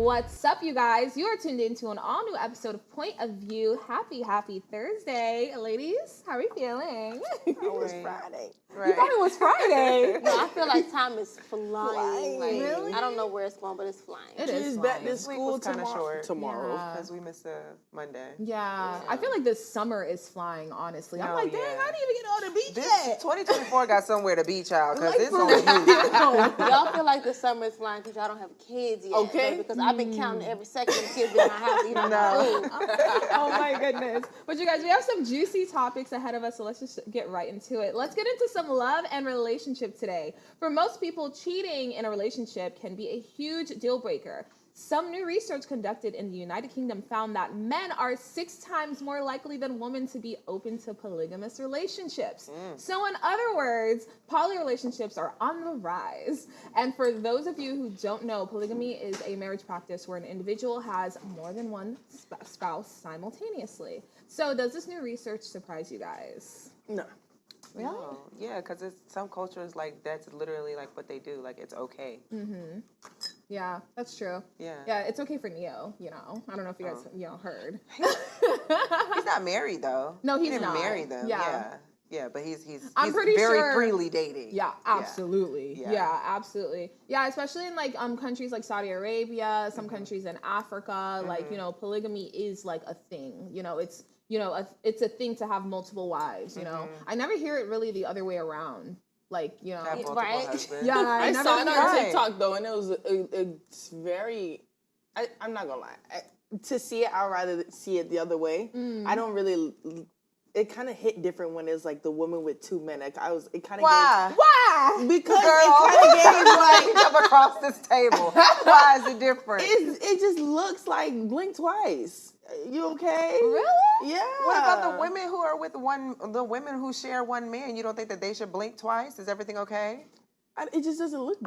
What's up, you guys? You are tuned into an all-new episode of Point of View. Happy Thursday. Ladies, how are you feeling? It was Friday. Right. You thought it was Friday? No, I feel like time is flying. Like, really? I don't know where it's going, but it's flying. It is back to This week school was kind of short. tomorrow. Because we missed a Monday. Yeah. I feel like this summer is flying, honestly. I'm Oh, like, dang, yeah. I didn't even get on the beach This yet. 2024 got somewhere to be, child, because Like, it's for on you. Y'all feel like the summer is flying because y'all don't have kids yet. Okay. Because I've been counting every second the kids in my house eating my food. Oh my goodness. But you guys, we have some juicy topics ahead of us, so let's just get right into it. Let's get into some love and relationship today. For most people, cheating in a relationship can be a huge deal breaker. Some new research conducted in the United Kingdom found that men are 6 times more likely than women to be open to polygamous relationships. So in other words, poly relationships are on the rise. And for those of you who don't know, polygamy is a marriage practice where an individual has more than one spouse simultaneously. So does this new research surprise you guys? No. Really? No. Yeah, because some cultures, like, that's literally, like, what they do. Like, it's okay. Mm-hmm. Yeah, that's true. Yeah. Yeah, it's okay for Neo, you know. I don't know if you guys, heard. He's not married, though. No, he's he didn't not. marry them. Yeah. Yeah, but he's I'm pretty very sure- freely dating. Yeah, absolutely. Yeah. Yeah, absolutely. Yeah, especially in like countries like Saudi Arabia, some countries in Africa, like, you know, polygamy is like a thing. You know, it's it's a thing to have multiple wives, you know. I never hear it really the other way around. Like, you know, Have multiple Right? husbands. yeah, I never saw it hear on it. TikTok though, and it was it's very. I'm not gonna lie. To see it, I'd rather see it the other way. I don't really. It kind of hit different when it's like the woman with 2 men. Like it kind of Why? Why? because Girl, it kind of gave like jump across this table. Why is it different? it just looks like blink twice. You okay? Really? Yeah. What about the women who are with the women who share one man? You don't think that they should blink twice? Is everything okay? It just doesn't look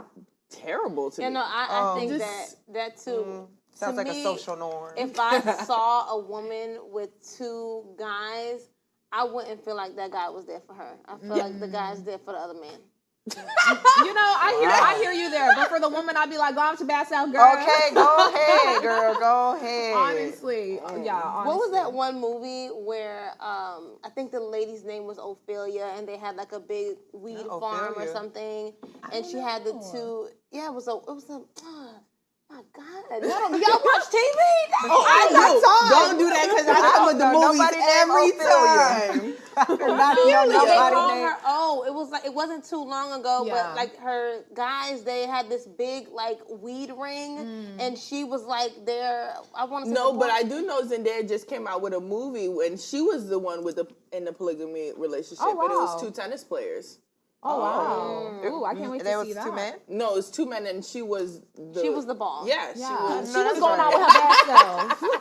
terrible to You me. know, I think Just- that too. Sounds To like a me, social norm. If I saw a woman with 2 guys, I wouldn't feel like that guy was there for her. I feel like the guy's there for the other man. You know, I hear you there. But for the woman, I'd be like, go out to Bass Out, girl. Okay, go ahead, girl. Go ahead. Honestly, yeah. Honestly. What was that one movie where I think the lady's name was Ophelia and they had like a big weed farm or Ophelia. something, and she had the 2. Yeah, it was a. My God, y'all watch TV? I do. Don't do that because I come with the movies nobody named every Ophelia. time. Not They nobody called named. her. It was like it wasn't too long ago, Yeah. but like her guys, they had this big like weed ring, and she was like there. I want to say No, but I do know Zendaya just came out with a movie when she was the one with in the polygamy relationship, Oh, and it wow. was 2 tennis players. Oh, wow. Ooh, I can't wait to There see was that. 2 men? No, it's 2 men, and she was the boss. Yeah, Yeah, she she was. was going out with her bad self.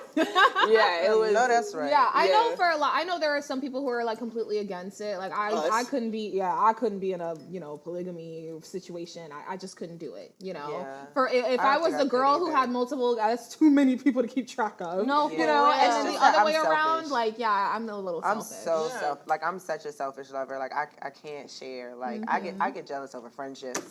Yeah, it was. No, that's right. Yeah, I know Yeah. for a lot. I know there are some people who are like completely against it. Like I couldn't be. Yeah, I couldn't be in a polygamy situation. I just couldn't do it. You know, Yeah. for if I I don't was think the I could girl who either. had multiple, that's too many people to keep track of. No, you know, for and real. then the It's just other that way I'm around, selfish. like I'm a little I'm selfish. so I'm such a selfish lover. Like I can't share. Like I get jealous over friendships.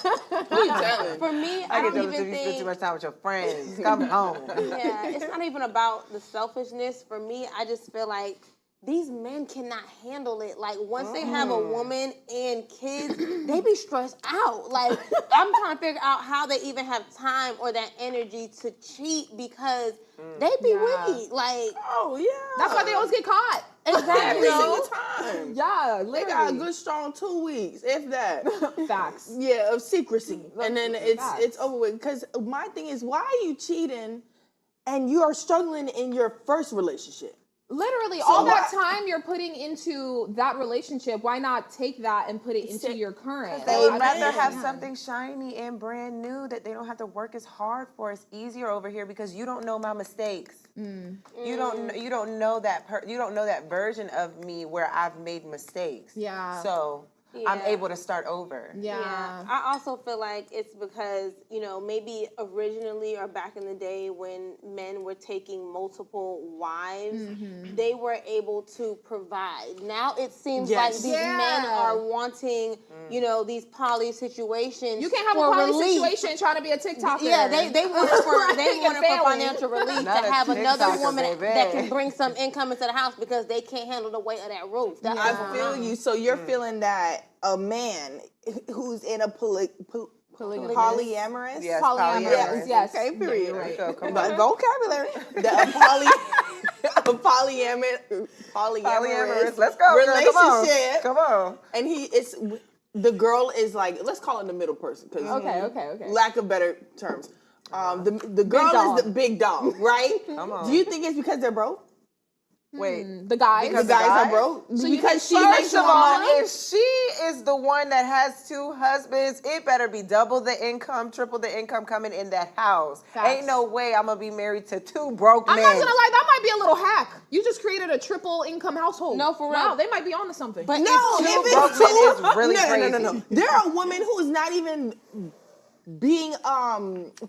Who you telling? For me, I I get don't jealous if even you spend too think. much time with your friends. Come home. Yeah, it's not even about the selfishness. For me, I just feel like these men cannot handle it. Like once they have a woman and kids, they be stressed out. Like I'm trying to figure out how they even have time or that energy to cheat because they be weak. Like Oh yeah. That's why they always get caught. Every exactly. single time. Yeah, They got a literally. good strong 2 weeks, if that. Facts. Yeah, of secrecy, and then Facts. it's over with. Because my thing is, why are you cheating, and you are struggling in your first relationship? Literally, all that time you're putting into that relationship, why not take that and put it into your current? They Amen. would rather have something shiny and brand new that they don't have to work as hard for. It's easier over here because you don't know my mistakes. You don't know that you don't know that version of me where I've made mistakes. Yeah. So I'm able to start over. Yeah. I also feel like it's because, you know, maybe originally or back in the day when men were taking multiple wives, they were able to provide. Now it seems like these men are wanting, you know, these poly situations. You can't have a poly situation trying to be a TikToker. Yeah, they want it for financial relief Not to a have another TikToker, woman baby. that can bring some income into the house because they can't handle the weight of that roof. That's what's I going feel on. you. So you're feeling that a man who's in a polyamorous? Yes, Polyamorous, yes. Okay, period. you're right. Come But on. vocabulary. Polyamorous. Let's go, girl. Relationship. Come on. And the girl is like, let's call it the middle person, because Okay. lack of better terms. The girl dog. is the big dog, right? Come on. Do you think it's because they're broke? Wait. The guys. The guys are broke because she makes First of more all, money. if she is the one that has two husbands, it better be double the income, triple the income coming in that house. Facts. Ain't no way I'm gonna be married to two broke men. I'm not gonna lie, that might be a little hack. You just created a triple income household. No, for real. Wow, they might be onto something. But No, if if broke it's men two, is really no. crazy. There are women who is not even being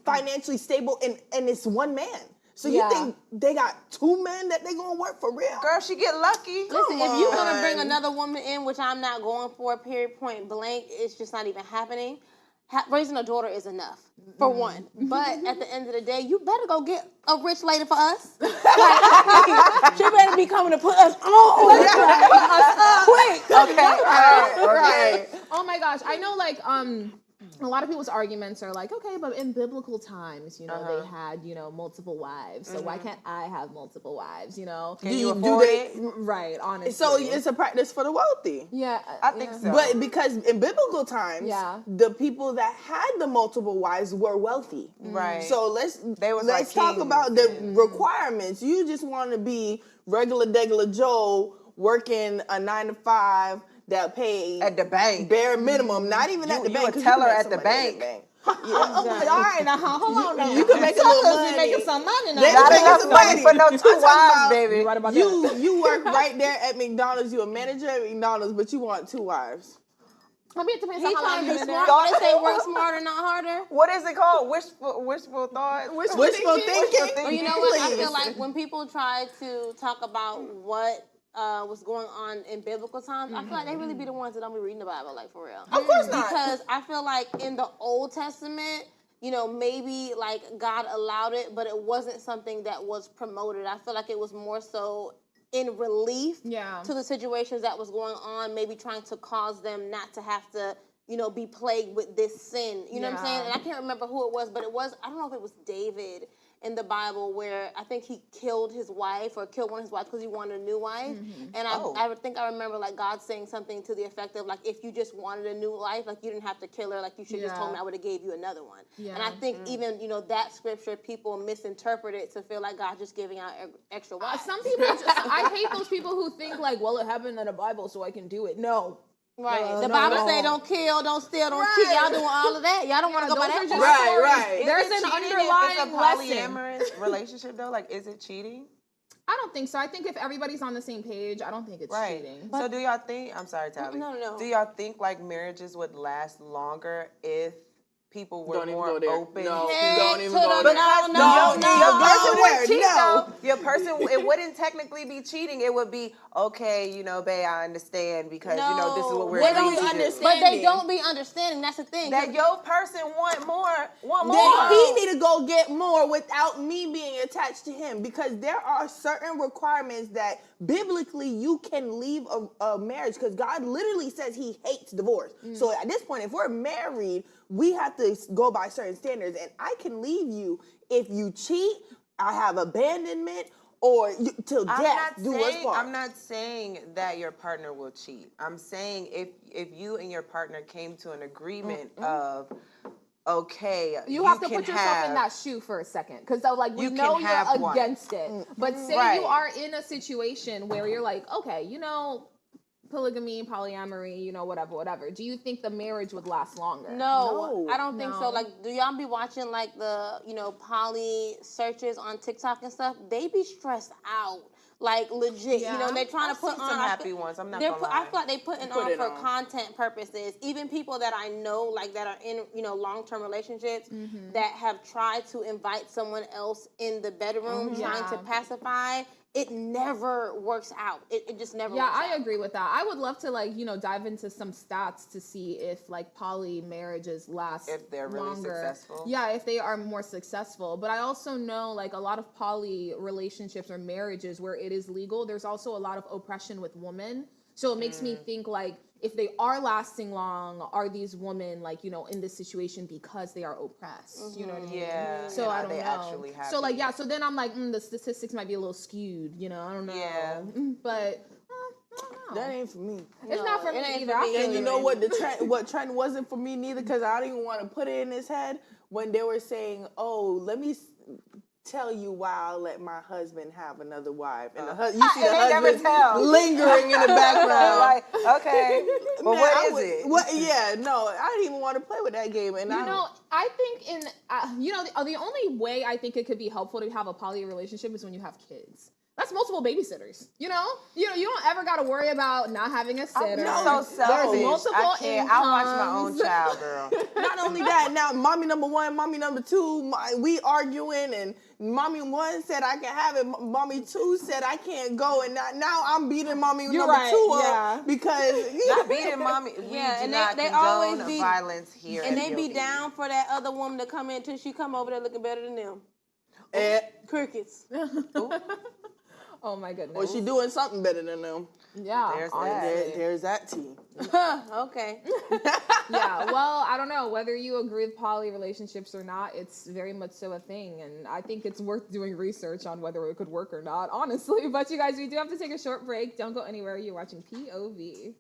financially stable, and it's one man. So you think they got two men that they gonna work for real? Girl, she get lucky. Listen, if you're gonna bring another woman in, which I'm not going for, period, point blank, it's just not even happening. Raising a daughter is enough, for one. But at the end of the day, you better go get a rich lady for us. She better be coming to put us on. Quick. Okay, all right. Oh my gosh, I know like a lot of people's arguments are like, okay, but in biblical times, you know, they had, you know, multiple wives. So why can't I have multiple wives, you know? Can you afford it? Right, honestly. So it's a practice for the wealthy. yeah, I think so. But because in biblical times, Yeah. the people that had the multiple wives were wealthy. Right. So let's like talk kings. about the requirements. You just want to be regular Joe working a 9 to 5 that pay At the bank. bare minimum, not even at the You bank. a 'cause you teller can make at the some money bank. all right, now hold on now. You can make a little money. making some money now. They Not making enough some money for no I'm two talking wives, about baby. You're right about that. You work right there at McDonald's. You a manager at McDonald's, but you want two wives. I mean, it depends He on how long trying to you've be been there. smart. They say work smarter, not harder. What is it called? Wishful thought? Wishful thinking. But you know what? I Please. feel like when people try to talk about what was going on in biblical times, I feel like they really be the ones that don't be reading the Bible, like for real. Of course not. Because I feel like in the Old Testament, you know, maybe like God allowed it, but it wasn't something that was promoted. I feel like it was more so in relief to the situations that was going on, maybe trying to cause them not to have to, you know, be plagued with this sin. You know what I'm saying? And I can't remember who it was, but it was, I don't know if it was David in the Bible where I think he killed his wife or killed one of his wives because he wanted a new wife. And I think I remember like God saying something to the effect of like, if you just wanted a new life, like you didn't have to kill her, like you should just told me, I would have gave you another one. And I think even, you know, that scripture, people misinterpret it to feel like God just giving out extra wives. Some people, I hate those people who think like, well, it happened in the Bible, so I can do it. No. Right. The Bible say don't kill, don't steal, don't cheat. Y'all doing all of that. Y'all don't want to go by that. Right. There's an underlying lesson. Polyamorous relationship though, like is it cheating? I don't think so. I think if everybody's on the same page, I don't think it's cheating. So do y'all think? I'm sorry, Tally. No. Do y'all think like marriages would last longer if people were Don't even more go there. open? No, Head don't even to go the there. Your person, it wouldn't technically be cheating. It would be, okay, you know, babe, I understand because, you know, this is what we're don't agreeing to do. understand. But they don't be understanding. That's the thing. That your person want more. Then he need to go get more without me being attached to him, because there are certain requirements that biblically you can leave a marriage, because God literally says he hates divorce. So at this point, if we're married, we have to go by certain standards, and I can leave you if you cheat, I have abandonment, or till death do us part. I'm not saying that your partner will cheat. I'm saying if you and your partner came to an agreement of, okay, You have to put yourself in that shoe for a second, because like we know you're against it. But say you are in a situation where you're like, okay, you know, polygamy, polyamory, you know, whatever. Do you think the marriage would last longer? No, I don't think so. Like, do y'all be watching like the, you know, poly searches on TikTok and stuff? They be stressed out. like legit. Yeah. You know, they're trying to put Some on happy ones. I'm not I gonna lie. feel like they putting Put on it for on. content purposes. Even people that I know, like that are in, you know, long-term relationships that have tried to invite someone else in the bedroom, trying to Yeah. pacify. It never works out. It just never Yeah, works I out. agree with that. I would love to, like, you know, dive into some stats to see if, like, poly marriages last If they're really longer. successful. Yeah, if they are more successful. But I also know, like, a lot of poly relationships or marriages where it is legal, there's also a lot of oppression with women. So it makes me think, like, if they are lasting long, are these women, like, you know, in this situation because they are oppressed? You know what I mean? Yeah. So and I are don't they know. actually happy? So, like, yeah, so then I'm like, the statistics might be a little skewed, you know? I don't know. Yeah. But I don't know. That ain't for me. It's not for it me ain't either. for I me feel And you you. know what what trend wasn't for me neither, because I don't even want to put it in his head when they were saying, "Oh, let me tell you why I'll let my husband have another wife," and you see the they never husband tell. lingering in the background. Like, okay, but Man, what is it? What? Yeah, no, I didn't even want to play with that game. And You know, I think you know, the only way I think it could be helpful to have a poly relationship is when you have kids. That's multiple babysitters. You know, you don't ever got to worry about not having a sitter. I'm so selfish. multiple I can't. I'll watch my own incomes. child, girl. not only that, now mommy number one, mommy number two, we arguing, and mommy one said I can have it, mommy two said I can't go, and now I'm beating mommy You're number right, two yeah. up because Not beating mommy. We Yeah, do and not they condone always be- violence here. And at they be POV. down for that other woman to come in till she come over there looking better than them. and, Crickets. Oh my goodness. or she doing something better than them. Yeah. There's honestly. There's that tea. Okay. Yeah, well, I don't know whether you agree with poly relationships or not. It's very much so a thing, and I think it's worth doing research on whether it could work or not, honestly. But you guys, we do have to take a short break. Don't go anywhere. You're watching POV.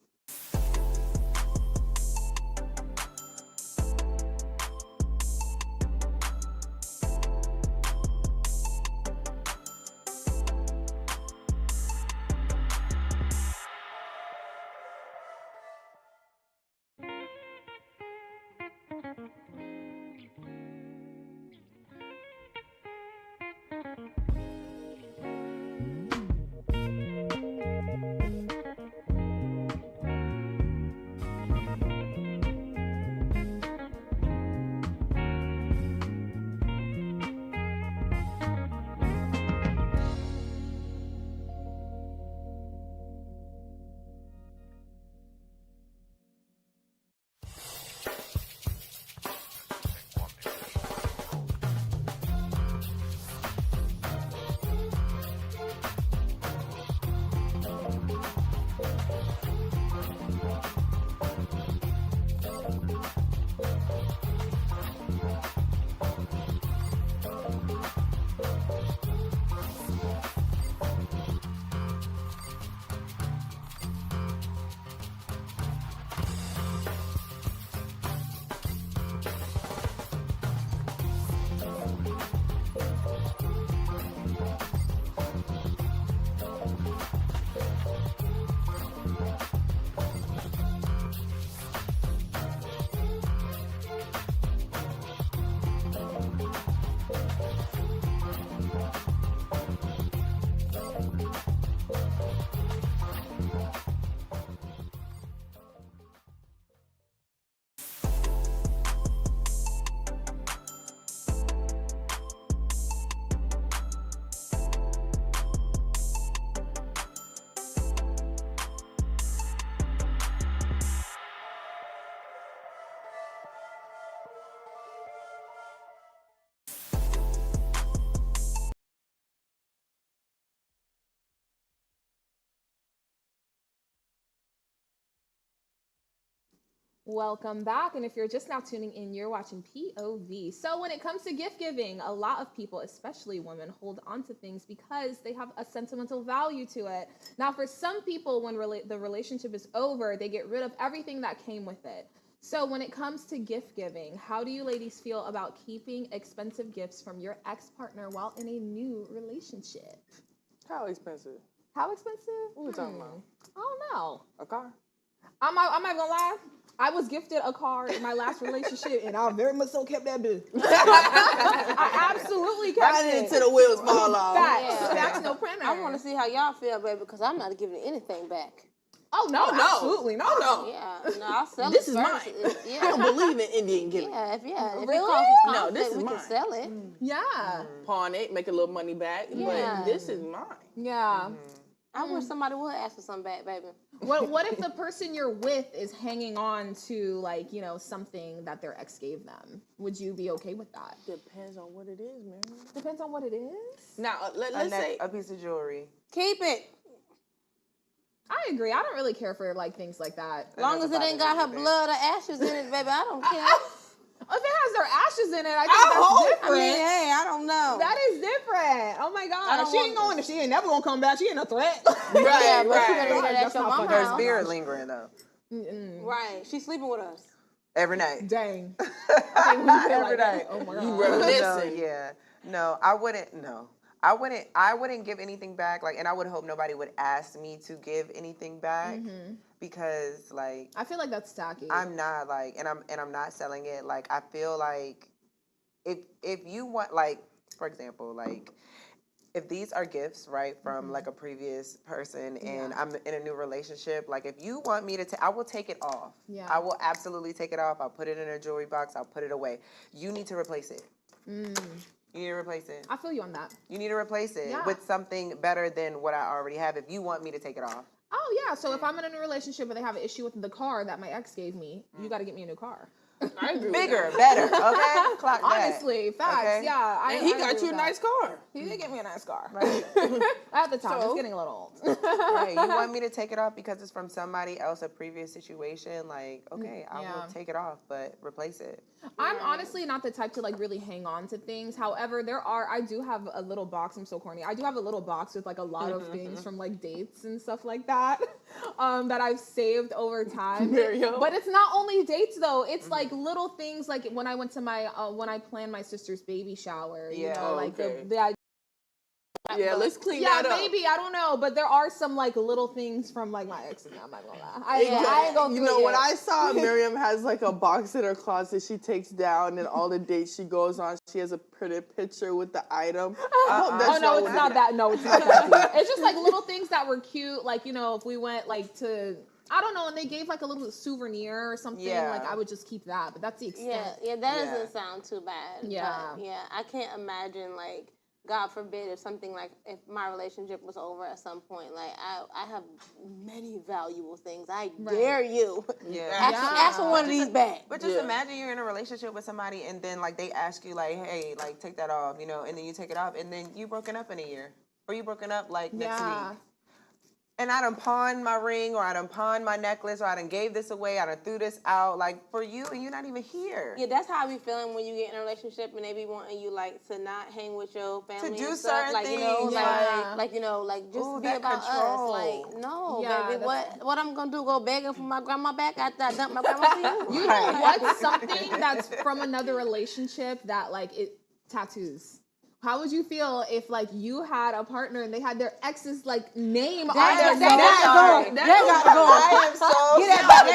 Welcome back. And if you're just now tuning in, you're watching POV. So when it comes to gift giving, a lot of people, especially women, hold on to things because they have a sentimental value to it. Now, for some people, when the relationship is over, they get rid of everything that came with it. So when it comes to gift giving, how do you ladies feel about keeping expensive gifts from your ex-partner while in a new relationship? How expensive? How expensive? What are we talking about? I don't know. A car? I'm not gonna lie. I was gifted a car in my last relationship, and I very much so kept that bitch. I absolutely kept Right it. until the wheels fall off. Facts. Yeah. Facts, no printer. I want to see how y'all feel, baby, because I'm not giving anything back. Oh no, Oh, no. absolutely no. Yeah, no, I'll sell This it is first. mine. Yeah. I don't believe in Indian giving. Yeah, if it Really? causes No, conflict, this is we mine. can sell it. Yeah. Pawn it, make a little money back. Yeah. But this is mine. Yeah. I wish somebody would ask for something back, baby. What if the person you're with is hanging on to, like, you know, something that their ex gave them? Would you be okay with that? Depends on what it is, man. Depends on what it is. Now, let's say a piece of jewelry. Keep it. I agree. I don't really care for like things like that. As long as it ain't got her blood or ashes in it, baby, I don't care. If it has their ashes in it, I think that's different. I mean, hey, I don't know. That is different. Oh my God. don't She want ain't going. She ain't never gonna come back. She ain't a threat. Yeah, but right. you better leave that at That's your not mama's fucking- house. Spirit lingering though. Right. She's sleeping with us. Every night. Dang. Every night. Oh my God. You reminiscing. No, yeah. No, I wouldn't. No, I wouldn't give anything back. Like, and I would hope nobody would ask me to give anything back because, like, I feel like that's tacky. I'm not like, and I'm not selling it. Like, I feel like if you want, like, for example, like, if these are gifts, right, from like a previous person, and I'm in a new relationship, like, if you want me to, I will take it off. Yeah. I will absolutely take it off. I'll put it in a jewelry box. I'll put it away. You need to replace it. You need to replace it. I feel you on that. You need to replace it Yeah. with something better than what I already have if you want me to take it off. Oh yeah. So if I'm in a new relationship and they have an issue with the car that my ex gave me, you got to get me a new car. I agree. Bigger, better, okay? Clock that. Honestly, facts. Okay. Yeah. And he I got agree you a with nice that. car. He did get me a nice car. Right. At the time, So- it's getting a little old. Right. You want me to take it off because it's from somebody else, a previous situation? Like, okay, I Yeah. will take it off, but replace it. I'm honestly not the type to like really hang on to things. However, I do have a little box. I'm so corny. I do have a little box with like a lot of things from like dates and stuff like that, that I've saved over time. Miriam. But it's not only dates though. It's like little things like when I went to my when I planned my sister's baby shower. You Yeah. know, like Okay. the Yeah, let's clean yeah, that up. maybe I don't know, but there are some like little things from like my exes. I'm not gonna lie. I ain't gonna. You know, when I saw Miriam has like a box in her closet she takes down, and all the dates she goes on, she has a pretty picture with the item. I hope that's Oh no, not it's what not that. No, it's not that. It's just like little things that were cute. Like, you know, if we went like to, I don't know, and they gave like a little souvenir or something. Yeah. Like I would just keep that. But that's the extent. Yeah, that Yeah. doesn't sound too bad. Yeah. But yeah, I can't imagine, like, God forbid, if something like, if my relationship was over at some point, like, I have many valuable things. I dare you. Yeah. Ask for one of these back. But just imagine you're in a relationship with somebody and then like they ask you like, hey, like take that off, you know, and then you take it off and then you broken up in a year. Or you broken up like next Yeah. week. And I done pawned my ring or I done pawned my necklace or I done gave this away, I done threw this out, like for you and you're not even here. Yeah, that's how I be feeling when you get in a relationship and they be wanting you like to not hang with your family do and stuff. certain Like, you know, things, yeah. like you know, like just Ooh, be that about control. us. Like, no, Yeah, baby, that's- what I'm gonna do? Go begging for my grandma back after I dump my grandma to you? You know what's something that's from another relationship that like it tattoos? How would you feel if like you had a partner and they had their ex's like name on their That got to go. That got to go. I am so Get sorry.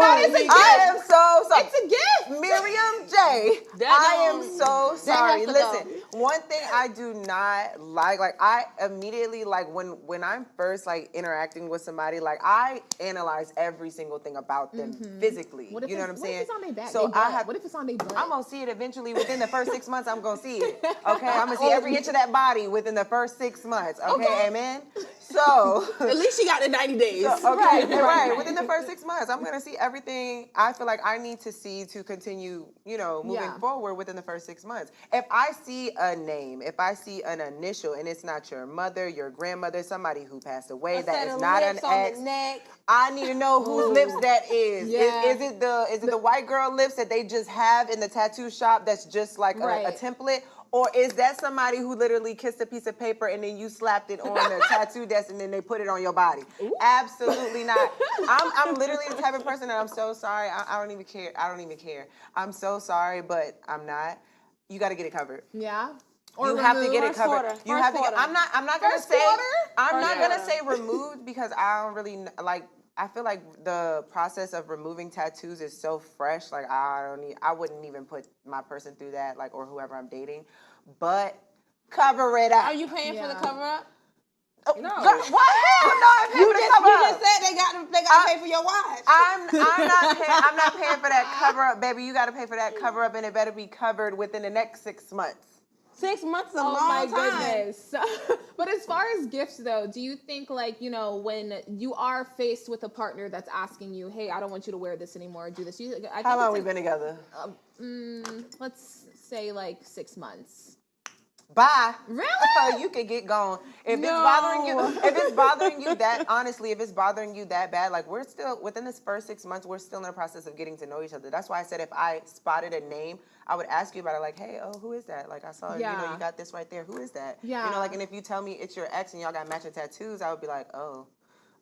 That is a gift. I am so sorry. It's a gift. Miriam J. I am so sorry. has to Listen, one thing I do not like I immediately like when I'm first like interacting with somebody, like I analyze every single thing about them physically. What if You know it's- what I'm saying? What if it's on their back? So they I butt? have. What if it's on their butt? I'm gonna see it eventually within the first 6 months. I'm gonna see it. Okay, I'm gonna see every inch of that body within the first 6 months. Okay, amen. So At least she got the 90 days. okay, right. Within the first 6 months, I'm gonna see everything I feel like I need to see to continue, you know, moving Yeah. forward within the first 6 months. If I see a name, if I see an initial, and it's not your mother, your grandmother, somebody who passed away, A that set is of not an lips on ex. the neck. I need to know whose lips that is. Yeah. Is it the white girl lips that they just have in the tattoo shop that's just like a Right. template? Or is that somebody who literally kissed a piece of paper and then you slapped it on the tattoo desk and then they put it on your body? Absolutely not. I'm literally the type of person that I'm so sorry. I don't even care. I don't even care. I'm so sorry, but I'm not. You got to get it covered. Yeah. You have to get it First covered. quarter. You First have to. quarter. I'm not gonna First say. quarter? I'm not First gonna quarter. say removed because I don't really like. I feel like the process of removing tattoos is so fresh. Like I wouldn't even put my person through that, like, or whoever I'm dating. But cover it up. Are you paying for the cover up? No. What? Hell no, I'm paying for the cover You up. just said they got to pay for your watch. I'm not paying for that cover up, baby. You got to pay for that cover up, and it better be covered within the next 6 months. 6 months is a Oh long my time. goodness. But as far as gifts though, do you think like, you know, when you are faced with a partner that's asking you, hey, I don't want you to wear this anymore, do this. How long we been together? Let's say like 6 months. Bye. Really? You can get gone. If it's bothering you that, honestly, if it's bothering you that bad, like we're still, within this first 6 months, we're still in the process of getting to know each other. That's why I said if I spotted a name, I would ask you about it, like, hey, who is that? Like, I saw, you got this right there. Who is that? Yeah. Like, and if you tell me it's your ex and y'all got matching tattoos, I would be like, oh,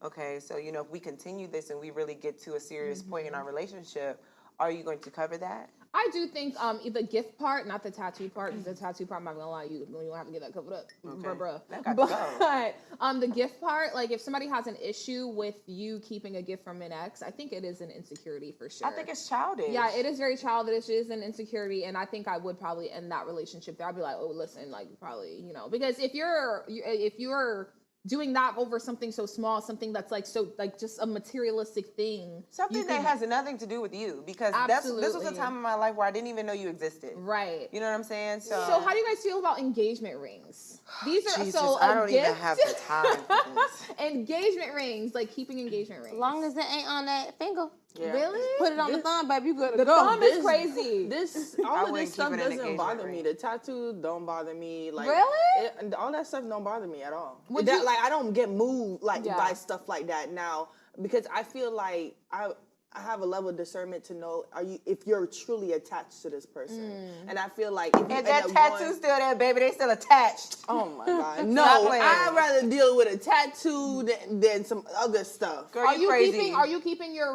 okay. So, if we continue this and we really get to a serious point in our relationship, are you going to cover that? I do think the gift part, not the tattoo part, because the tattoo part, I'm not gonna lie, you don't have to get that covered up, bruh. That got to But the gift part, like if somebody has an issue with you keeping a gift from an ex, I think it is an insecurity for sure. I think it's childish. Yeah, it is very childish. It is an insecurity, and I think I would probably end that relationship there. I'd be like, oh, listen, like probably, because if you're doing that over something so small, something that's like so like just a materialistic thing. Something that has nothing to do with you, because this was a time in my life where I didn't even know you existed. Right. You know what I'm saying? So how do you guys feel about engagement rings? These are Jesus, so I don't gift, even have the time for this. engagement rings, like keeping engagement rings. As long as it ain't on that finger. Yeah. Really? Put it on the thumb, baby. You good to The go. thumb is crazy. All of wouldn't this stuff keep it an doesn't engagement bother ring. me. The tattoo don't bother me. Like Really? all that stuff don't bother me at all. Would Like you- I don't get moved Yeah. by stuff like that now, because I feel like I have a level of discernment to know if you're truly attached to this person, and I feel like if you If end that up tattoo's still there, baby, they still attached. oh my god, Stop no! playing. I'd rather deal with a tattoo than some other stuff. Girl, Are you crazy. keeping your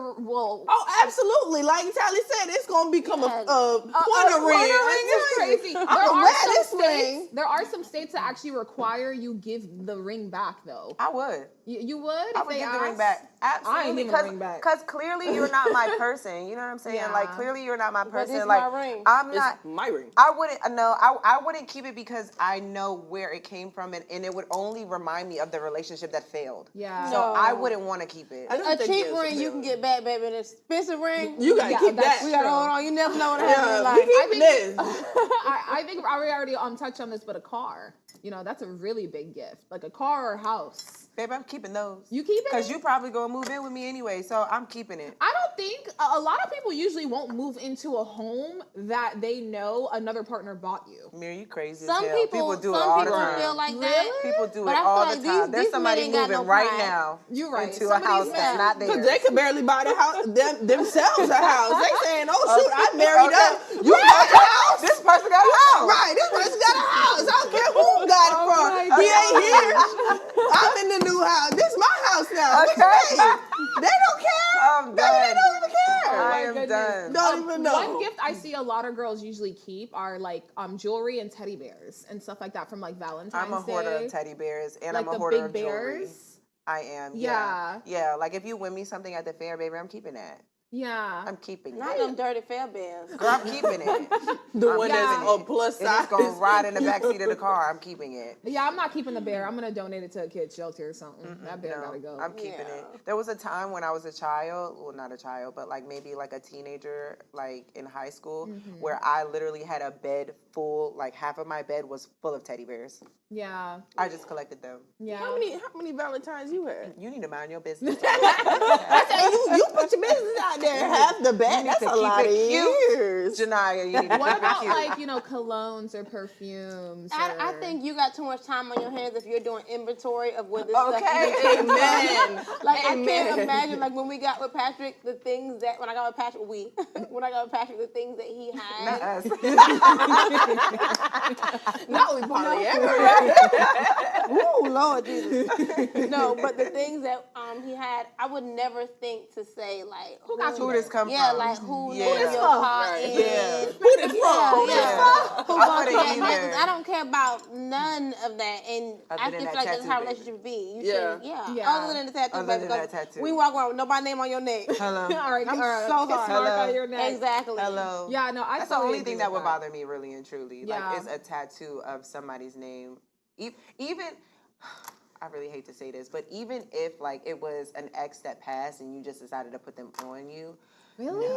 Oh, absolutely! Like Tally said, it's gonna become a pointer ring. It's crazy. There There are some states that actually require you give the ring back though. I would. You would? I if would they give the ring asked? back. I ain't Absolutely. giving the ring back. Because clearly you're not my person. You know what I'm saying? Yeah. Like, clearly you're not my person. it's Like, my ring. I'm It's not. my ring. I wouldn't. No, I wouldn't keep it because I know where it came from, and it would only remind me of the relationship that failed. Yeah. So I wouldn't want to keep it. I don't A think cheap it's ring you real. can get back, baby. An expensive ring, You gotta keep that. we gotta hold on. You never know what happens in Yeah, life. we keep this. I think I already touched on this, but a car. That's a really big gift. Like a car or a house. Babe, I'm keeping those. You keep it? Because you probably gonna move in with me anyway, so I'm keeping it. I don't think a lot of people usually won't move into a home that they know another partner bought you. Mary, you crazy Some as hell. people do it all the people time. feel like that. Really? People do But it I feel all like the time. these There's men somebody ain't got moving no right pride. now You're right. into a Somebody's house mad. that's not Because theirs. they could barely buy the house themselves a house. They saying, "Oh shoot, I married up. You got a house. This person got a house. Right? This person got a house. I don't care who got it from. my He ain't here. I'm in the new house. This is my house now. What you Okay. mean? They don't care. I'm Baby, they done. don't even care. I my am goodness. done. Don't even know. One gift I see a lot of girls usually keep are like jewelry and teddy bears and stuff like that from like Valentine's I'm a hoarder Day. of teddy bears, and Like I'm a the hoarder big of jewelry. bears. I am. Yeah. Yeah. Like if you win me something at the fair, baby, I'm keeping that. Yeah. I'm keeping Not it. them dirty fair bears. Girl, I'm keeping it. The I'm one keeping that's it. on plus And size. it's gonna ride in the backseat of the car. I'm keeping it. Yeah, I'm not keeping the bear. I'm gonna donate it to a kid's shelter or something. That bear No, gotta go. I'm keeping Yeah. it. There was a time when I was a child, well, not a child, but like maybe like a teenager, like in high school, where I literally had a bed full, like half of my bed was full of teddy bears. Yeah. I just collected them. Yeah. How many Valentines you had? You need to mind your business. I said you put your business out there. Half the bed. That's to a keep lot it of cute. years. Janaya, you need to What keep it about cute. like, colognes or perfumes? I or- think you got too much time on your hands if you're doing inventory of what this Okay, stuff is. Amen. Like I Amen. can't imagine like when we got with Patrick, the things that when I got with Patrick, the things that he had. Us. Not we polyamorous. Ooh, Lord Jesus. No, but the things that he had, I would never think to say like got you Who this come yeah, from? like who Yeah. named Who this your from? car Right. in. Yeah. Who this from? Yeah. Who move on to wouldn't that either. because I don't care about none of that. And Other I than just that feel like that's tattoo, how baby. relationships be. You Yeah. should, Yeah. Other than the tattoo, Other baby, than that because tattoo. we walk around with nobody name on your neck. Hello. All right, I'm all right. so Kiss sorry. mark Hello. on your neck. Exactly. Hello. Yeah, no, I That's the totally only agree thing with that would bother me, really and truly. Yeah. Like, is a tattoo of somebody's name. Even, I really hate to say this, but even if like it was an ex that passed and you just decided to put them on you, Really?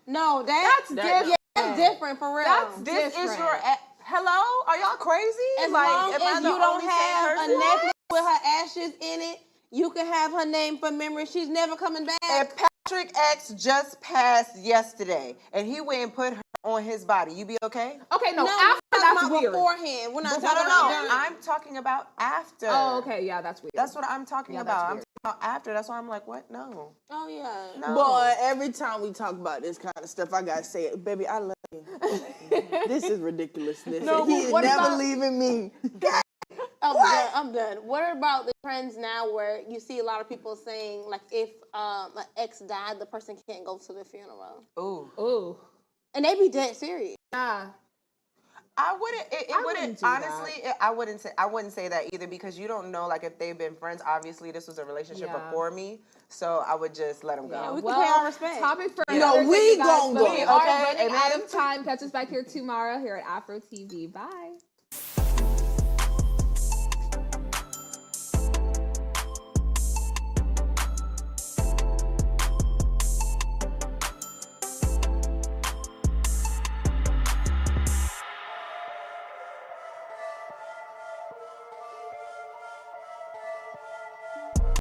No, that's different. Yeah, that's different for real. That's this is different. your ex. Hello, are y'all crazy? As like, long am as I the you don't only sane have a person? necklace with her ashes in it, you can have her name for memory. She's never coming back. And Patrick X just passed yesterday, and he went and put her on his body. You be okay? Okay, no, No, after we're that's talking about weird. beforehand. We're not No, talking no, about no. during. I'm talking about after. Oh, okay, yeah, that's weird. That's what I'm talking Yeah, about. that's I'm weird. talking about after. That's why I'm like, what? No. Oh yeah. No. Boy, every time we talk about this kind of stuff, I gotta say it, baby. I love you. This is ridiculousness. No, He's what never about- leaving me. I'm done. What about the trends now where you see a lot of people saying like if an ex died, the person can't go to the funeral, Ooh. Ooh. and they be dead serious. Yeah. I wouldn't. It I wouldn't. wouldn't do Honestly, I wouldn't say. I wouldn't say that either because you don't know. Like if they've been friends. Obviously, this was a relationship Yeah. before me, so I would just let them go. Yeah, we can Well, pay our respect. topic for No, another day, we you guys, gon' but go. We are Okay, running amen. out of time. Catch us back here tomorrow here at AFRO TV. Bye.